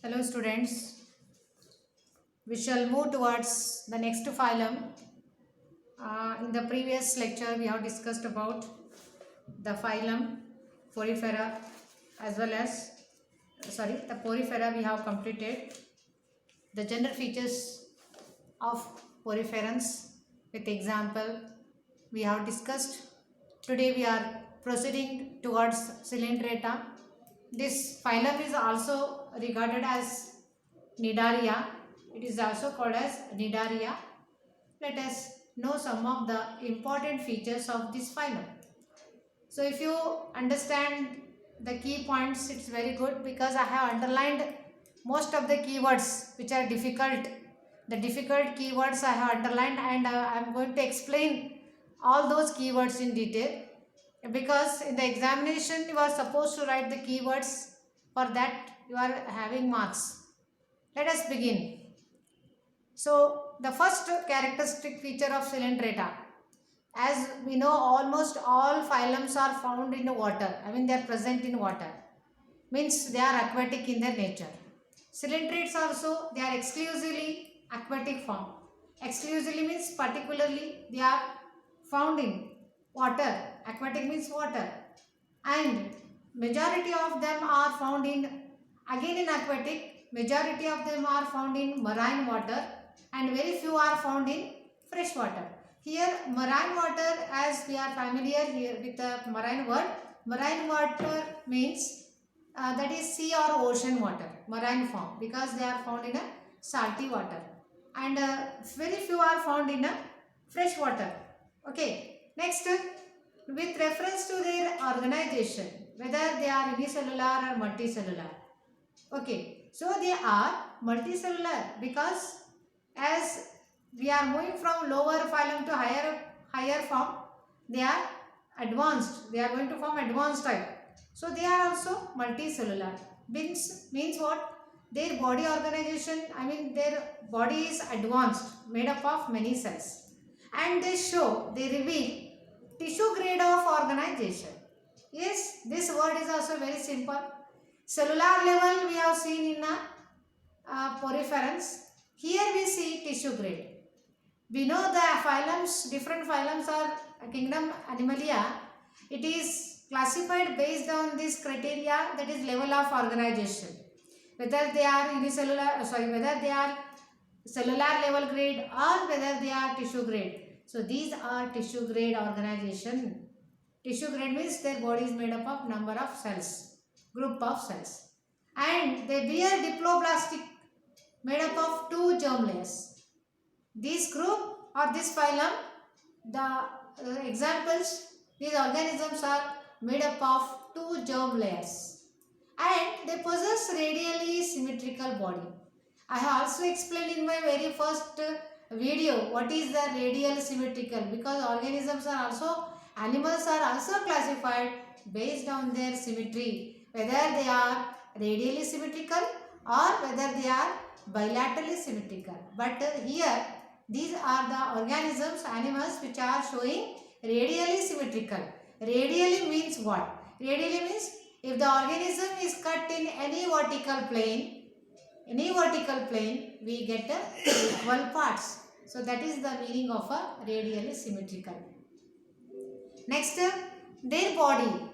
Hello students, we shall move towards the next phylum. In the previous lecture we have discussed about the phylum Porifera as well as the Porifera we have completed. The general features of Poriferans with example we have discussed. Today we are proceeding towards Cylindrata. This phylum is also regarded as Nidaria. It is also called as Nidaria. Let us know some of the important features of this phylum. So if you understand the key points, it's very good because I have underlined most of the keywords which are difficult. The difficult keywords I have underlined, and I am going to explain all those keywords in detail, because in the examination you are supposed to write the keywords. For that you are having marks. Let us begin. So the first characteristic feature of Cylindrata, as we know, almost all phylums are found in the water. I mean, they are present in water. Means they are aquatic in their nature. Cylindrids also, they are exclusively aquatic form. Exclusively means particularly they are found in water. Aquatic means water. And majority of them are found in, again in aquatic, majority of them are found in marine water and very few are found in fresh water. Here marine water, as we are familiar here with the marine word, marine water means that is sea or ocean water, marine form, because they are found in a salty water, and very few are found in a fresh water. Okay, next, with reference to their organization, whether they are unicellular or multicellular. Okay, so they are multicellular because as we are moving from lower phylum to higher form, they are advanced. They are going to form advanced type. So they are also multicellular. Means what? Their body organization, I mean their body is advanced, made up of many cells, and they reveal tissue grade of organization. Yes, this word is also very simple. Cellular level we have seen in poriferans. Here we see tissue grade. We know the phylums, different phylums are kingdom Animalia. It is classified based on this criteria, that is level of organization. Whether they are whether they are cellular level grade or whether they are tissue grade. So these are tissue grade organization. Tissue grade means their body is made up of number of cells, group of cells. And they bear diploblastic, made up of two germ layers. This group or this phylum, the examples, these organisms are made up of two germ layers and they possess radially symmetrical body. I have also explained in my very first video what is the radial symmetrical, because organisms are also, animals are also classified based on their symmetry, whether they are radially symmetrical or whether they are bilaterally symmetrical. But here these are the organisms, animals which are showing radially symmetrical. Radially means what? Radially means if the organism is cut in any vertical plane, we get equal parts. So that is the meaning of a radially symmetrical. Next, their body.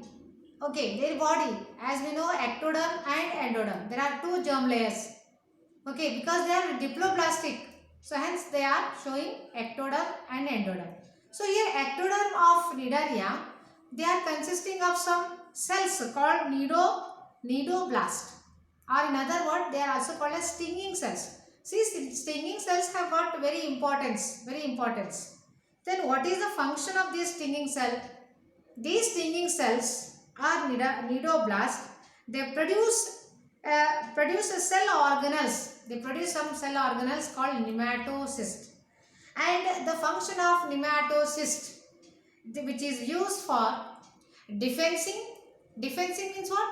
Okay, their body, as we know, ectoderm and endoderm. There are two germ layers. Okay, because they are diploblastic, so hence they are showing ectoderm and endoderm. So here ectoderm of Nidaria, they are consisting of some cells called nidoblast, or in other word they are also called as stinging cells. See, stinging cells have got very importance. Then what is the function of this stinging cell? These stinging cells are nidoblast. They produce cell organelles. They produce some cell organelles called nematocyst. And the function of nematocyst, which is used for defensing. Defensing means what?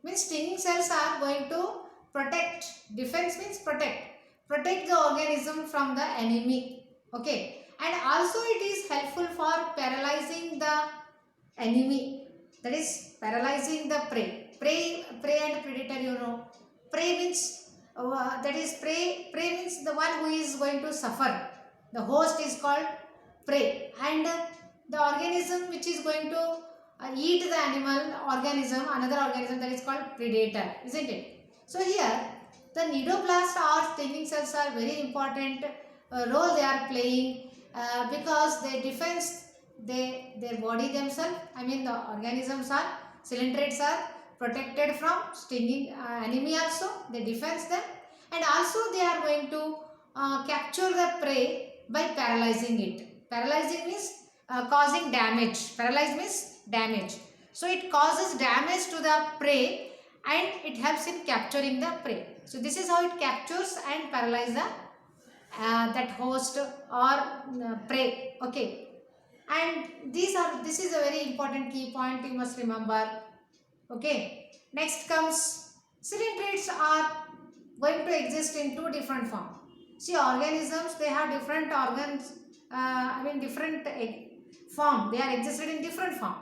Means stinging cells are going to protect. Defense means protect. Protect the organism from the enemy. Okay. And also it is helpful for paralyzing the enemy. That is paralyzing the prey. Prey and predator, you know. Prey prey means prey means the one who is going to suffer. The host is called prey, and the organism which is going to eat the another organism, that is called predator, isn't it? So here the nidoblast or stinging cells are very important role they are playing because they defense their body themselves. I mean the organisms are coelentrates are protected from stinging enemy also. They defense them, and also they are going to capture the prey by paralyzing it. Paralyzing means causing damage. Paralyze means damage. So it causes damage to the prey and it helps in capturing the prey. So this is how it captures and paralyzes the that host or prey. Okay, and this is a very important key point you must remember. Okay, next comes coelentrates are going to exist in two different forms. See, organisms, they have different organs, different form. They are existed in different form.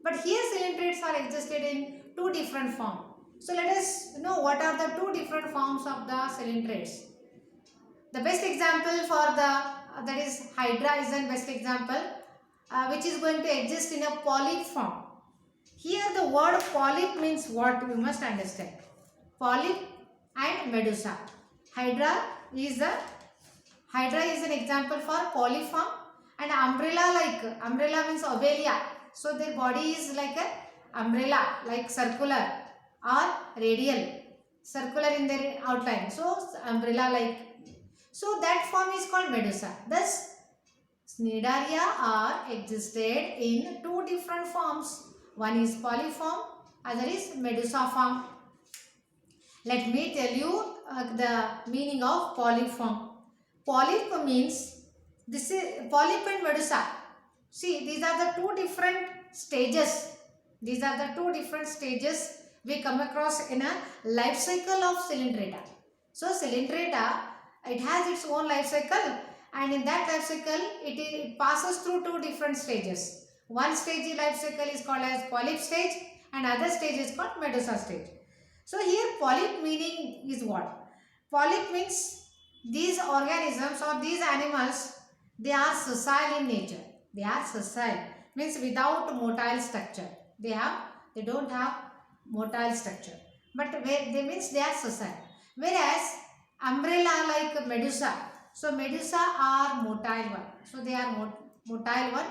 But here coelentrates are existed in two different form. So let us know what are the two different forms of the coelentrates. The best example for that is Hydra is the best example which is going to exist in a polyp form. Here the word polyp means what you must understand. Polyp and medusa. Hydra is an example for polyp form, and umbrella means obelia. So their body is like a umbrella, like circular or radial, circular in their outline. So umbrella like. So that form is called medusa. Thus Cnidaria are existed in two different forms. One is polyp form, other is medusa form. Let me tell you the meaning of polyp form. Polyp means, this is polyp and medusa. See, these are the two different stages. These are the two different stages we come across in a life cycle of Coelenterata. So Coelenterata, it has its own life cycle, and in that life cycle it passes through two different stages. One stage life cycle is called as polyp stage, and other stage is called medusa stage. So here polyp meaning is what? Polyp means these organisms or these animals, they are sessile in nature. They are sessile, means without motile structure. They don't have motile structure, but they means they are sessile. Whereas umbrella like medusa, so medusa are motile one. So they are motile one.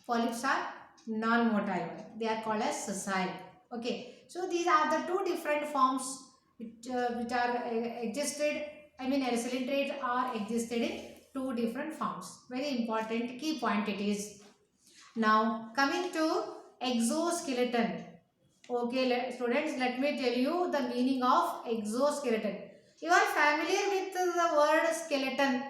Polyps are non-motile one. They are called as sessile. Okay. So these are the two different forms which are existed. Coelentrates are existed in two different forms. Very important key point it is. Now coming to exoskeleton. Okay, students, let me tell you the meaning of exoskeleton. You are familiar with the word skeleton.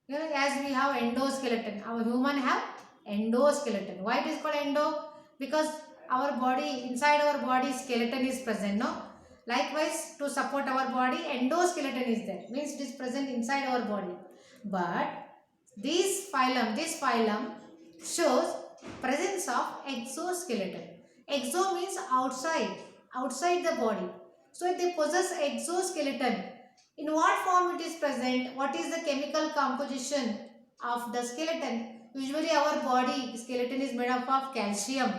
You know, as we have endoskeleton, our human have endoskeleton. Why it is called endo? Because our body, inside our body, skeleton is present, no? Likewise, to support our body, endoskeleton is there. Means it is present inside our body. But this phylum shows presence of exoskeleton. Exo means outside the body. So they possess exoskeleton. In what form it is present? What is the chemical composition of the skeleton? Usually our body skeleton is made up of calcium,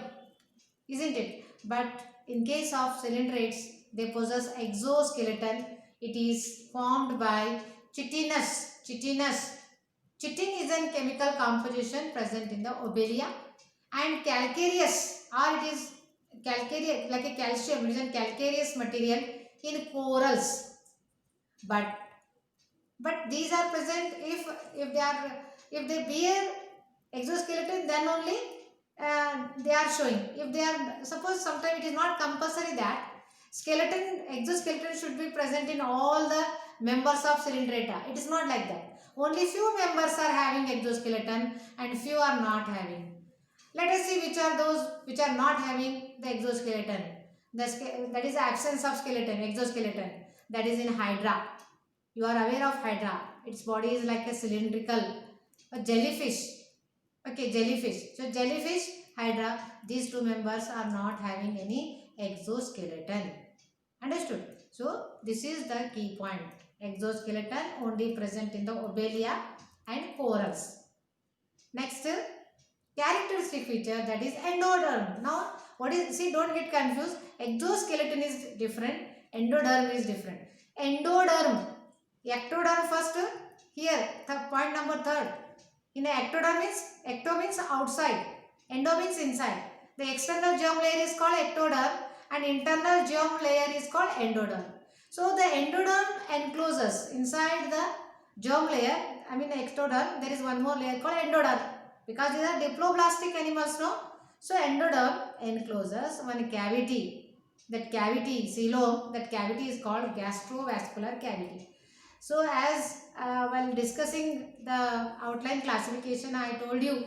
isn't it? But in case of coelentrates, they possess exoskeleton. It is formed by chitinous. Chitin is a chemical composition present in the obelia, and calcareous, or it is calcareous like a calcium. It is a calcareous material in corals. But these are present if they bear exoskeleton, then only they are showing. If they are, suppose sometimes it is not compulsory that exoskeleton should be present in all the members of Coelenterata. It is not like that. Only few members are having exoskeleton and few are not having. Let us see which are those which are not having the exoskeleton. That is absence of skeleton, exoskeleton. That is in Hydra. You are aware of Hydra. Its body is like a cylindrical, a jellyfish. Okay, jellyfish. So jellyfish, Hydra, these two members are not having any exoskeleton. Understood? So this is the key point. Exoskeleton only present in the Lobelia and corals. Next, characteristic feature, that is endoderm. Now what is, see, don't get confused. Exoskeleton is different, endoderm is different. Endoderm, ectoderm first. Here the point number third. In the ectoderm means, ecto means outside, endo means inside. The external germ layer is called ectoderm and internal germ layer is called endoderm. So the endoderm encloses inside the germ layer, I mean the ectoderm, there is one more layer called endoderm, because these are diploblastic animals, no? So endoderm encloses one cavity. That cavity, coelom, that cavity is called gastrovascular cavity. So as while discussing the outline classification, I told you,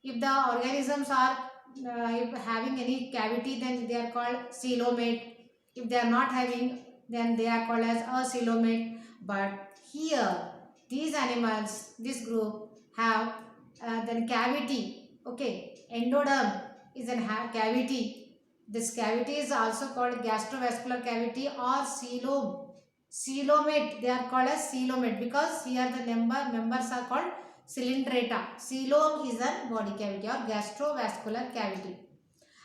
if the organisms are if having any cavity, then they are called coelomate. If they are not having, then they are called as acoelomate. But here these animals, this group have then cavity. Okay, endoderm is an cavity. This cavity is also called gastrovascular cavity or coelom. Coelomate, they are called as coelomate because here the members are called cylindrata. Coelom is a body cavity or gastrovascular cavity.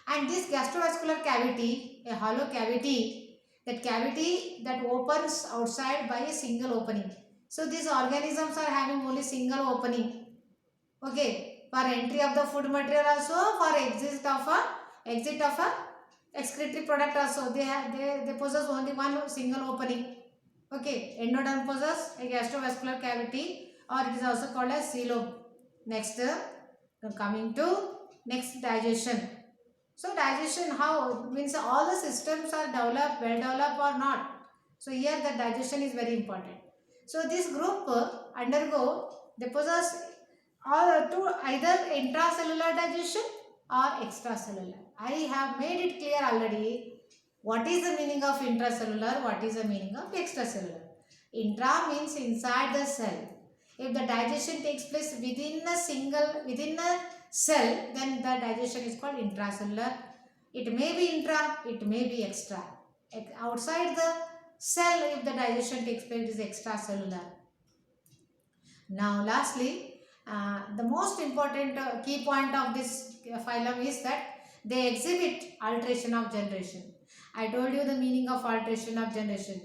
And this gastrovascular cavity, a hollow cavity, that cavity that opens outside by a single opening. So these organisms are having only single opening. Okay, for entry of the food material also, for exit of a excretory product also, they possess only one single opening. Okay, endoderm possesses a gastrovascular cavity or it is also called as coelom. Next, coming to next, digestion. So digestion, how, means all the systems are developed, well developed or not. So here the digestion is very important. So this group they possess all to either intracellular digestion or extracellular. I have made it clear already. What is the meaning of intracellular? What is the meaning of extracellular? Intra means inside the cell. If the digestion takes place within a cell, then the digestion is called intracellular. It may be intra, it may be extra. Outside the cell, if the digestion takes place, it is extracellular. Now lastly, the most important key point of this phylum is that they exhibit alteration of generation. I told you the meaning of alteration of generation.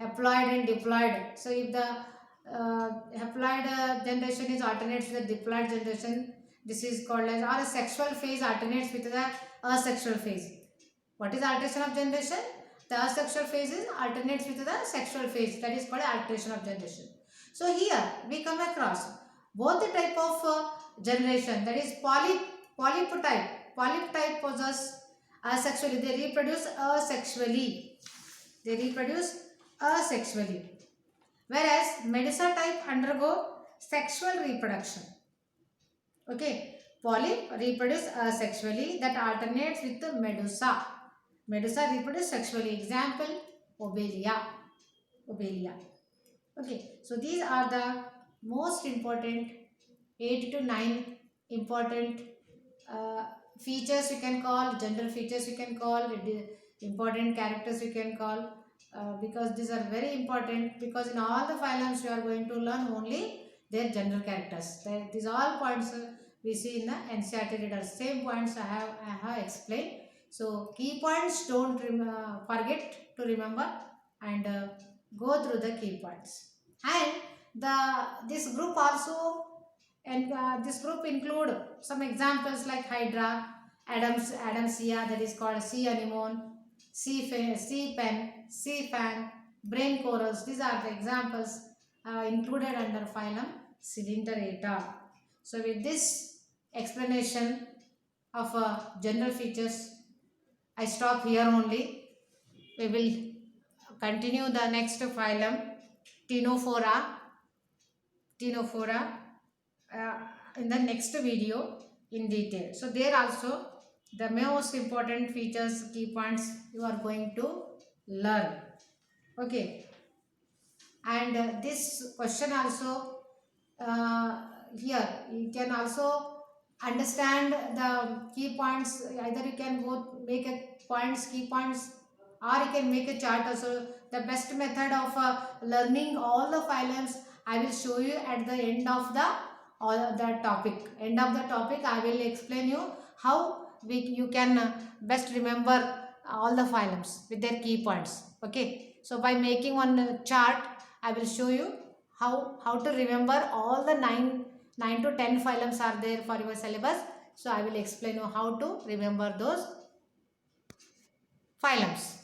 Haploid and diploid. So if the haploid generation is alternates with the diploid generation, this is called as, or a sexual phase alternates with the asexual phase. What is alteration of generation? The asexual phase is alternates with the sexual phase. That is called alteration of generation. So here we come across both the type of generation, that is polyp type. Polyp type possess asexually. They reproduce asexually. They reproduce asexually. Whereas Medusa type undergo sexual reproduction. Okay. Polyp reproduce asexually, that alternates with the Medusa. Medusa reproduce sexually. Example, Lobelia. Okay. So these are the most important 8 to 9 important features you can call, general features you can call, important characters you can call, because these are very important, because in all the phylums you are going to learn only their general characters. These all points we see in the NCERT readers. Same points I have explained. So key points don't forget to remember and go through the key points. And this group also, and this group include some examples like Hydra, Adamsia, that is called sea anemone, sea pen, sea fan, brain corals. These are the examples included under phylum Cylindrata. So with this explanation of general features, I stop here only. We will continue the next phylum Ctenophora in the next video in detail. So there also the most important features, key points you are going to learn. Okay. And this question also, here you can also understand the key points. Either you can go make a points, key points or you can make a chart also. The best method of learning all the phylums I will show you at the end of the topic. End of the topic I will explain you how you can best remember all the phylums with their key points. Okay, so by making one chart I will show you how to remember all the 9 to 10 phylums are there for your syllabus. So I will explain you how to remember those phylums.